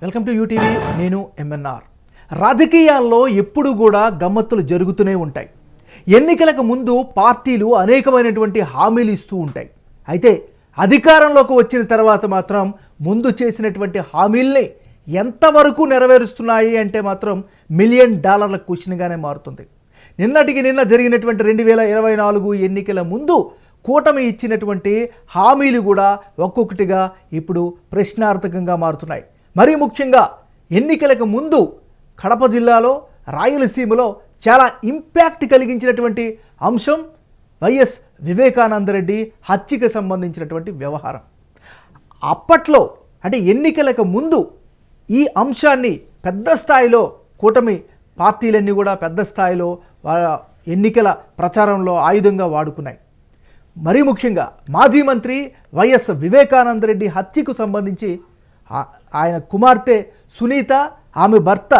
Welcome to UTV. నేను MNR. రాజకీయాల్లో ఎప్పుడు కూడా గమ్మత్తులు జరుగుతూనే ఉంటాయి. ఎన్నికలకు ముందు పార్టీలు అనేకమైనటువంటి హామీలు ఇస్తూ ఉంటాయి. అయితే అధికారంలోకి వచ్చిన తర్వాత మాత్రం ముందు చేసినటువంటి హామీల్ని ఎంతవరకు నెరవేరుస్తున్నాయి అంటే మాత్రం $1 మిలియన్ క్వశ్చన్గానే మారుతుంది. నిన్నటికి నిన్న జరిగినటువంటి 2024 ఎన్నికల ముందు కూటమి ఇచ్చినటువంటి హామీలు కూడా ఒక్కొక్కటిగా ఇప్పుడు ప్రశ్నార్థకంగా మారుతున్నాయి. మరీ ముఖ్యంగా ఎన్నికలకు ముందు కడప జిల్లాలో రాయలసీమలో చాలా ఇంపాక్ట్ కలిగించినటువంటి అంశం వైఎస్ వివేకానందరెడ్డి హత్యకు సంబంధించినటువంటి వ్యవహారం. అప్పట్లో అంటే ఎన్నికలకు ముందు ఈ అంశాన్ని పెద్ద స్థాయిలో కూటమి పార్టీలన్నీ కూడా పెద్ద స్థాయిలో ఎన్నికల ప్రచారంలో ఆయుధంగా వాడుకున్నాయి. మరీ ముఖ్యంగా మాజీ మంత్రి వైఎస్ వివేకానందరెడ్డి హత్యకు సంబంధించి ఆయన కుమార్తె సునీత, ఆమె భర్త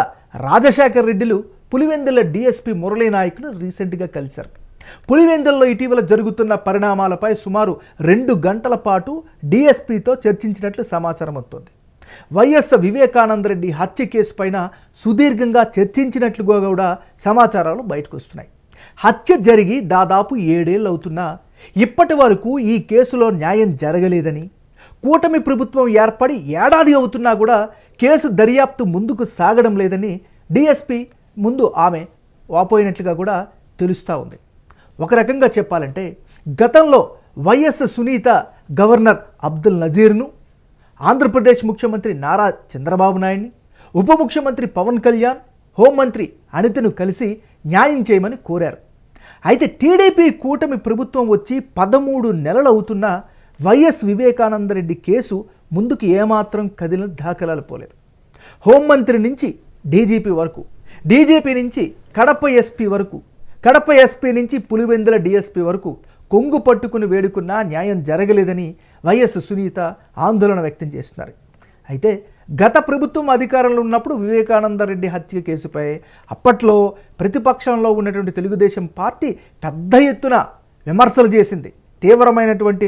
రాజశేఖర్ రెడ్డిలు పులివెందుల డిఎస్పీ మురళీ నాయక్ను రీసెంట్గా కలిశారు. పులివెందుల్లో ఇటీవల జరుగుతున్న పరిణామాలపై సుమారు 2 గంటల పాటు డిఎస్పీతో చర్చించినట్లు సమాచారం అవుతోంది. వైఎస్ వివేకానందరెడ్డి హత్య కేసు పైన సుదీర్ఘంగా చర్చించినట్లుగా కూడా సమాచారాలు బయటకు వస్తున్నాయి. హత్య జరిగి దాదాపు 7 ఏళ్ళు అవుతున్నా ఇప్పటి వరకు ఈ కేసులో న్యాయం జరగలేదని, కూటమి ప్రభుత్వం ఏర్పడి ఏడాది అవుతున్నా కూడా కేసు దర్యాప్తు ముందుకు సాగడం లేదని డిఎస్పీ ముందు ఆమె వాపోయినట్లుగా కూడా తెలుస్తూ ఉంది. ఒక రకంగా చెప్పాలంటే గతంలో వైఎస్ సునీత గవర్నర్ అబ్దుల్ నజీర్ను, ఆంధ్రప్రదేశ్ ముఖ్యమంత్రి నారా చంద్రబాబు నాయుడిని, ఉప ముఖ్యమంత్రి పవన్ కళ్యాణ్, హోంమంత్రి అనితను కలిసి న్యాయం చేయమని కోరారు. అయితే టీడీపీ కూటమి ప్రభుత్వం వచ్చి 13 నెలలు అవుతున్నా వైఎస్ వివేకానందరెడ్డి కేసు ముందుకు ఏమాత్రం కదిలిన దాఖలాలు పోలేదు. హోంమంత్రి నుంచి డీజీపీ వరకు, డీజీపీ నుంచి కడప ఎస్పీ వరకు, కడప ఎస్పీ నుంచి పులివెందుల డిఎస్పీ వరకు కొంగు పట్టుకుని వేడుకున్నా న్యాయం జరగలేదని వైఎస్ సునీత ఆందోళన వ్యక్తం చేస్తున్నారు. అయితే గత ప్రభుత్వం అధికారంలో ఉన్నప్పుడు వివేకానందరెడ్డి హత్య కేసుపై అప్పట్లో ప్రతిపక్షంలో ఉన్నటువంటి తెలుగుదేశం పార్టీ పెద్ద ఎత్తున విమర్శలు చేసింది. తీవ్రమైనటువంటి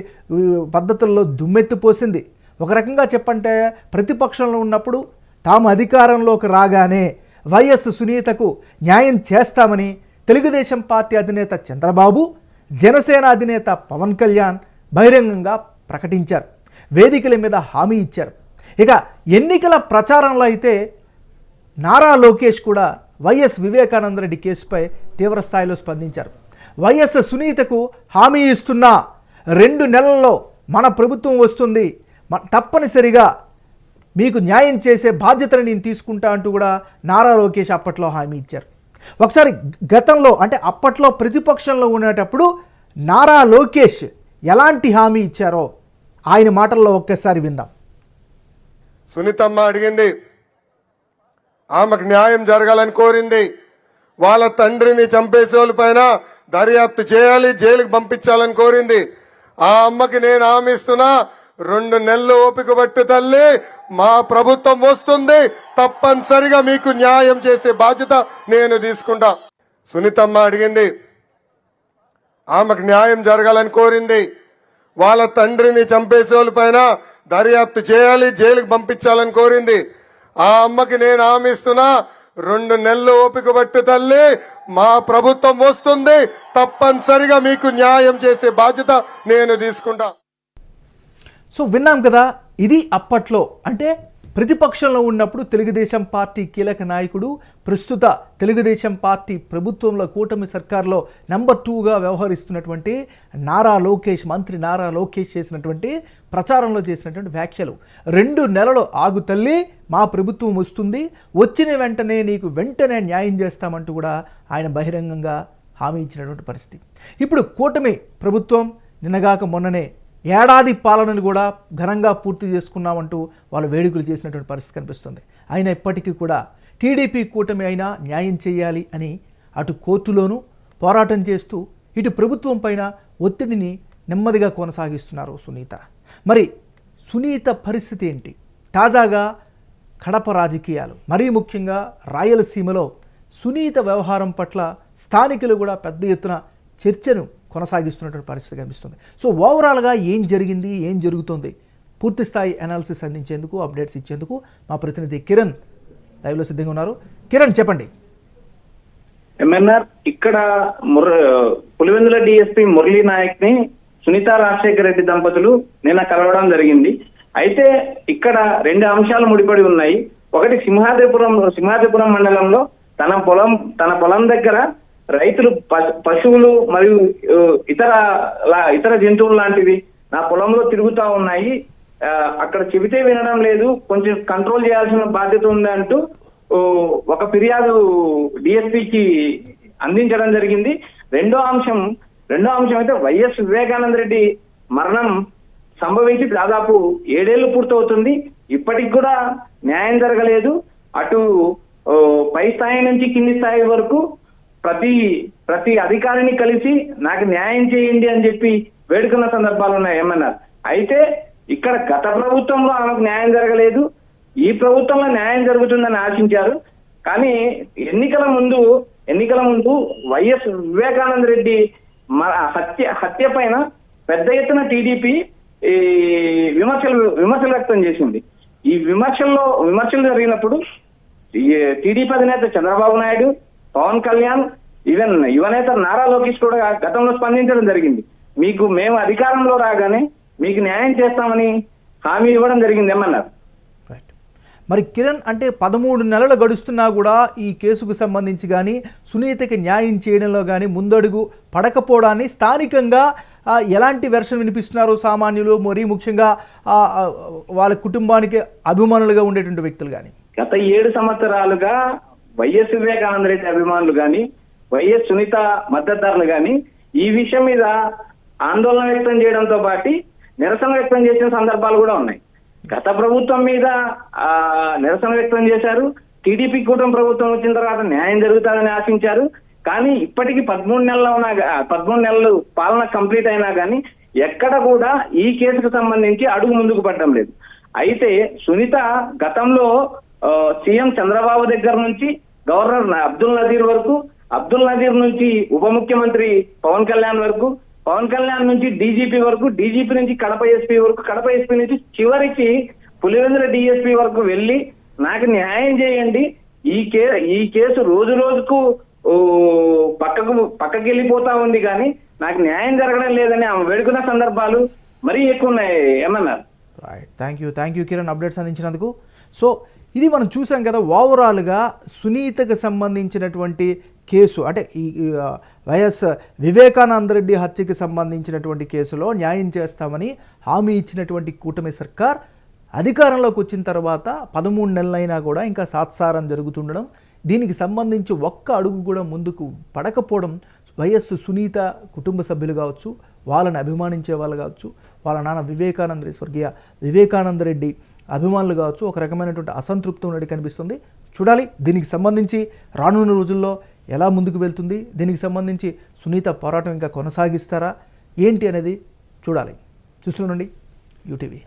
పద్ధతుల్లో దుమ్మెత్తిపోసింది. ఒక రకంగా చెప్పంటే ప్రతిపక్షంలో ఉన్నప్పుడు తాము అధికారంలోకి రాగానే వైఎస్ సునీతకు న్యాయం చేస్తామని తెలుగుదేశం పార్టీ అధినేత చంద్రబాబు, జనసేన అధినేత పవన్ కళ్యాణ్ బహిరంగంగా ప్రకటించారు. వేదికల మీద హామీ ఇచ్చారు. ఇక ఎన్నికల ప్రచారంలో అయితే నారా లోకేష్ కూడా వైఎస్ వివేకానందరెడ్డి కేసుపై తీవ్ర స్థాయిలో స్పందించారు. వైఎస్ సునీతకు హామీ ఇస్తున్నా 2 నెలల్లో మన ప్రభుత్వం వస్తుంది, తప్పనిసరిగా మీకు న్యాయం చేసే బాధ్యతను నేను తీసుకుంటా అంటూ కూడా నారా లోకేష్ అప్పట్లో హామీ ఇచ్చారు. ఒకసారి గతంలో అంటే అప్పట్లో ప్రతిపక్షంలో ఉండేటప్పుడు నారా లోకేష్ ఎలాంటి హామీ ఇచ్చారో ఆయన మాటల్లో ఒక్కసారి విందాం. సునీతమ్మ అడిగింది, ఆమెకు న్యాయం జరగాలని కోరింది. వాళ్ళ తండ్రిని చంపేసే వాళ్ళ పైన దర్యాప్తు చేయాలి, జైలుకి పంపించాలని కోరింది. ఆ అమ్మకి నేను హామీ ఇస్తున్నా, 2 నెలలు ఓపిక పట్టు తల్లి, మా ప్రభుత్వం వస్తుంది, తప్పనిసరిగా మీకు న్యాయం చేసే బాధ్యత నేను తీసుకుంటా. సునీతమ్మ అడిగింది, ఆమెకు న్యాయం జరగాలని కోరింది. వాళ్ళ తండ్రిని చంపేసే వాళ్ళ పైన దర్యాప్తు చేయాలి, జైలుకి పంపించాలని కోరింది. ఆ అమ్మకి నేను హామీ ఇస్తున్నా, 2 నెలలు ఓపిక పట్టు తల్లి, మా ప్రభుత్వం వస్తుంది, తప్పనిసరిగా మీకు న్యాయం చేసే బాధ్యత నేను తీసుకుంటా. సో విన్నాం కదా, ఇది అప్పట్లో అంటే ప్రతిపక్షంలో ఉన్నప్పుడు తెలుగుదేశం పార్టీ కీలక నాయకుడు, ప్రస్తుత తెలుగుదేశం పార్టీ ప్రభుత్వంలో కూటమి సర్కార్లో నెంబర్ 2గా వ్యవహరిస్తున్నటువంటి నారా లోకేష్, మంత్రి నారా లోకేష్ చేసినటువంటి ప్రచారంలో చేసినటువంటి వ్యాఖ్యలు. 2 నెలలు ఆగు తల్లి, మా ప్రభుత్వం వస్తుంది, వచ్చిన వెంటనే నీకు వెంటనే న్యాయం చేస్తామంటూ కూడా ఆయన బహిరంగంగా హామీ ఇచ్చినటువంటి పరిస్థితి. ఇప్పుడు కూటమి ప్రభుత్వం నిన్నగాక మొన్ననే ఏడాది పాలనను కూడా ఘనంగా పూర్తి చేసుకున్నామంటూ వాళ్ళు వేడుకలు చేసినటువంటి పరిస్థితి కనిపిస్తుంది. అయినా ఇప్పటికీ కూడా టీడీపీ కూటమి అయినా న్యాయం చేయాలి అని అటు కోర్టులోనూ పోరాటం చేస్తూ ఇటు ప్రభుత్వం పైన ఒత్తిడిని నెమ్మదిగా కొనసాగిస్తున్నారు సునీత. మరి సునీత పరిస్థితి ఏంటి? తాజాగా కడప రాజకీయాలు, మరీ ముఖ్యంగా రాయలసీమలో సునీత వ్యవహారం పట్ల స్థానికులు కూడా పెద్ద ఎత్తున చర్చను కొనసాగిస్తున్నటువంటి పరిస్థితి కనిపిస్తుంది. సో ఓవరాల్గా ఏం జరిగింది, ఏం జరుగుతుంది, పూర్తి స్థాయి అనాలిసిస్ అందించేందుకు, అప్డేట్స్ ఇచ్చేందుకు మా ప్రతినిధి కిరణ్ లైవ్లో సిద్ధంగా ఉన్నారు. కిరణ్, చెప్పండి. ఎంఎన్ఆర్ ఇక్కడ పులివెందుల డిఎస్పీ మురళీ నాయక్ ని సునీత రాజశేఖర రెడ్డి దంపతులు నిన్న కలవడం జరిగింది. అయితే ఇక్కడ రెండు అంశాలు ముడిపడి ఉన్నాయి. ఒకటి సింహాద్రిపురం మండలంలో తన పొలం దగ్గర రైతులు పశువులు మరియు ఇతర జంతువులు లాంటివి నా పొలంలో తిరుగుతా ఉన్నాయి, అక్కడ చెబితే వినడం లేదు, కొంచెం కంట్రోల్ చేయాల్సిన బాధ్యత ఉంది అంటూ ఒక ఫిర్యాదు డిఎస్పీకి అందించడం జరిగింది. రెండో అంశం అయితే వైఎస్ వివేకానంద రెడ్డి మరణం సంభవించి దాదాపు 7 ఏళ్లు పూర్తవుతుంది. ఇప్పటికి కూడా న్యాయం జరగలేదు. అటు పై స్థాయి నుంచి కింది స్థాయి వరకు ప్రతి అధికారిని కలిసి నాకు న్యాయం చేయండి అని చెప్పి వేడుకున్న సందర్భాలు ఉన్నాయి ఏమన్నారు. అయితే ఇక్కడ గత ప్రభుత్వంలో ఆమెకు న్యాయం జరగలేదు, ఈ ప్రభుత్వంలో న్యాయం జరుగుతుందని ఆశించారు. కానీ ఎన్నికల ముందు వైఎస్ వివేకానంద రెడ్డి హత్య పైన పెద్ద ఎత్తున టీడీపీ విమర్శలు వ్యక్తం చేసింది. ఈ విమర్శలు జరిగినప్పుడు టీడీపీ అధినేత చంద్రబాబు నాయుడు, పవన్ కళ్యాణ్, ఈవెన్ యువనేత నారా లోకేష్ కూడా గతంలో స్పందించడం జరిగింది. మేము అధికారంలో రాగానే మీకు న్యాయం చేస్తామని హామీ ఇవ్వడం జరిగింది ఏమన్నారు. మరి కిరణ్, అంటే 13 నెలలు గడుస్తున్నా కూడా ఈ కేసుకు సంబంధించి కానీ సునీతకి న్యాయం చేయడంలో కానీ ముందడుగు పడకపోవడాన్ని స్థానికంగా ఎలాంటి వెర్షన్ వినిపిస్తున్నారు సామాన్యులు, మరీ ముఖ్యంగా వాళ్ళ కుటుంబానికి అభిమానులుగా ఉండేటువంటి వ్యక్తులు కానీ? గత 7 సంవత్సరాలుగా వైఎస్ వివేకానంద రెడ్డి అభిమానులు కానీ, వైఎస్ సునీత మద్దతుదారులు కానీ ఈ విషయం మీద ఆందోళన వ్యక్తం చేయడంతో పాటు నిరసన వ్యక్తం చేసిన సందర్భాలు కూడా ఉన్నాయి. గత ప్రభుత్వం మీద నిరసన వ్యక్తం చేశారు. టీడీపీ కూటమి ప్రభుత్వం వచ్చిన తర్వాత న్యాయం జరుగుతుందని ఆశించారు. కానీ ఇప్పటికీ 13 నెలలు పాలన కంప్లీట్ అయినా కానీ ఎక్కడ కూడా ఈ కేసుకు సంబంధించి అడుగు ముందుకు పడడం లేదు. అయితే సునీత గతంలో సీఎం చంద్రబాబు దగ్గర నుంచి గవర్నర్ అబ్దుల్ నజీర్ వరకు, అబ్దుల్ నజీర్ నుంచి ఉప ముఖ్యమంత్రి పవన్ కళ్యాణ్ వరకు, పవన్ కళ్యాణ్ నుంచి డీజీపీ వరకు, డీజీపీ నుంచి కడప ఎస్పీ వరకు, కడప ఎస్పీ నుంచి చివరికి పులివెందుల డిఎస్పీ వరకు వెళ్లి నాకు న్యాయం చేయండి, ఈ కేసు రోజు రోజుకు పక్కకి వెళ్ళిపోతా ఉంది కానీ నాకు న్యాయం జరగడం లేదని ఆమె వేడుకున్న సందర్భాలు మరీ ఎక్కువ ఉన్నాయి ఏమన్నారు. రైట్, థ్యాంక్ యూ కిరణ్, అప్డేట్స్ అందించినందుకు. సో ఇది మనం చూసాం కదా, ఓవరాల్గా సునీతకు సంబంధించినటువంటి కేసు, అంటే ఈ వైఎస్ వివేకానంద రెడ్డి హత్యకి సంబంధించినటువంటి కేసులో న్యాయం చేస్తామని హామీ ఇచ్చినటువంటి కూటమి సర్కార్ అధికారంలోకి వచ్చిన తర్వాత 13 నెలలైనా కూడా ఇంకా సాత్సారం జరుగుతుండడం, దీనికి సంబంధించి ఒక్క అడుగు కూడా ముందుకు పడకపోవడం వైఎస్ సునీత కుటుంబ సభ్యులు కావచ్చు, వాళ్ళని అభిమానించే వాళ్ళు కావచ్చు, వాళ్ళ నాన్న స్వర్గీయ వివేకానంద రెడ్డి అభిమానులు కావచ్చు, ఒక రకమైనటువంటి అసంతృప్తి ఉన్నట్టు కనిపిస్తుంది. చూడాలి దీనికి సంబంధించి రానున్న రోజుల్లో ఎలా ముందుకు వెళ్తుంది, దీనికి సంబంధించి సునీత పోరాటం ఇంకా కొనసాగిస్తారా ఏంటి అనేది చూడాలి. చూస్తుండండి యూటీవీ.